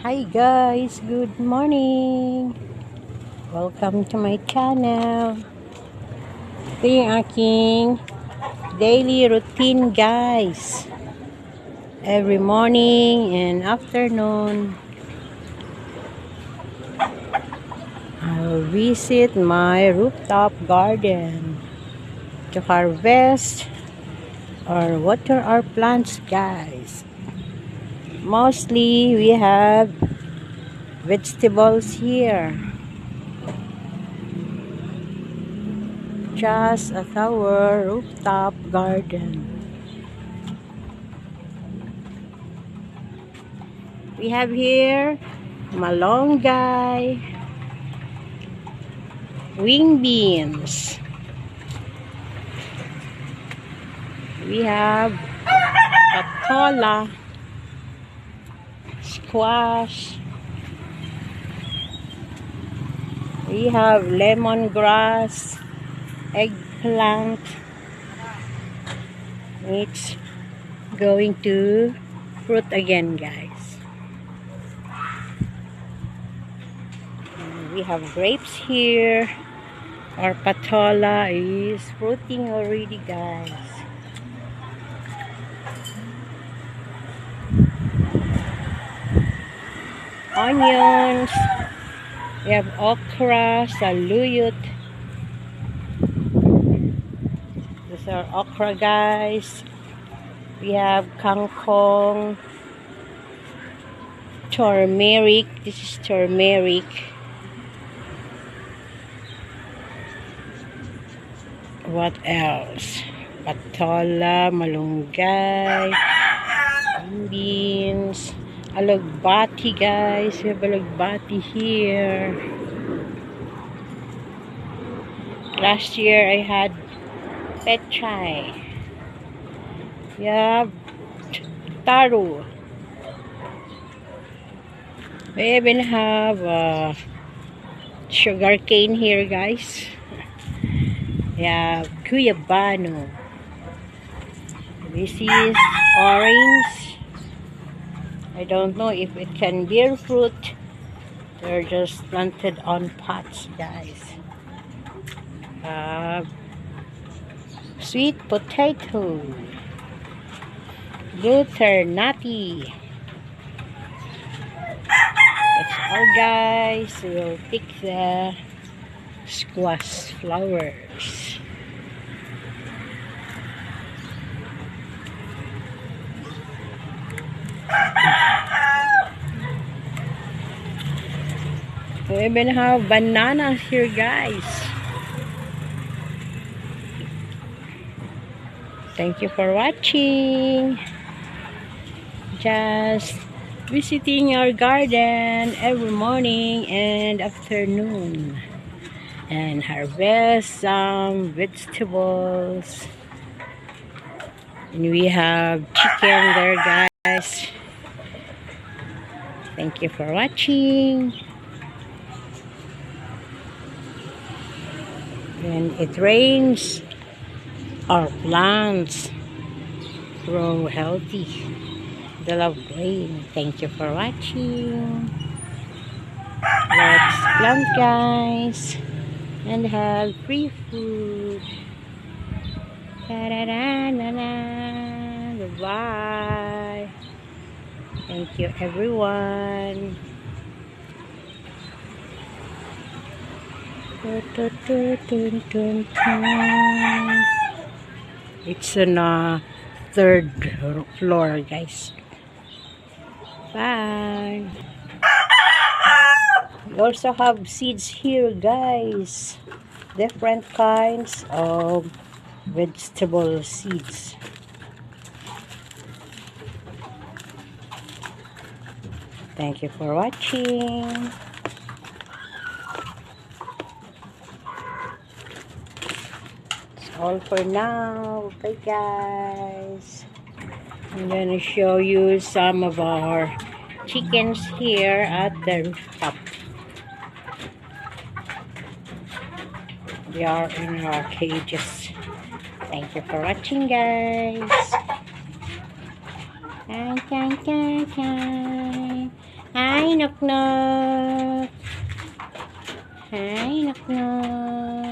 Hi guys, good morning. Welcome to my channel. Ito yung aking daily routine guys. Every morning and afternoon, I'll visit my rooftop garden to harvest or water our plants guys. Mostly we have vegetables here. Just at our rooftop garden. We have here malunggay, wing beans. We have patola, squash. We have lemongrass, eggplant. It's going to fruit again, guys. And we have grapes here. Our patola is fruiting already, guys. Onions. We have okra, saluyot. These are okra, guys. We have kangkong, turmeric. This is turmeric. What else? Patola, malunggay, beans, alugbati, guys. We have alugbati here. Last year I had pechay. We have taro. We even have sugar cane here, guys. We have guyabano. This is orange. I don't know if it can bear fruit. They're just planted on pots, guys. Sweet potato. Butternutty. That's all, guys. We'll pick the squash flowers. We even have bananas here, guys. Thank you for watching. Just visiting our garden every morning and afternoon and harvest some vegetables. And we have chicken there, guys. Thank you for watching. When it rains, our plants grow healthy. They love rain. Thank you for watching. Let's plant, guys, and have free food. Goodbye. Thank you, everyone. It's on a third floor, guys. Bye. We also have seeds here, guys. Different kinds of vegetable seeds. Thank you for watching. All for now. Bye, guys. I'm gonna show you some of our chickens here at the rooftop. They are in our cages. Thank you for watching, guys. Hi, Hi, knock knock. Hi, knock knock.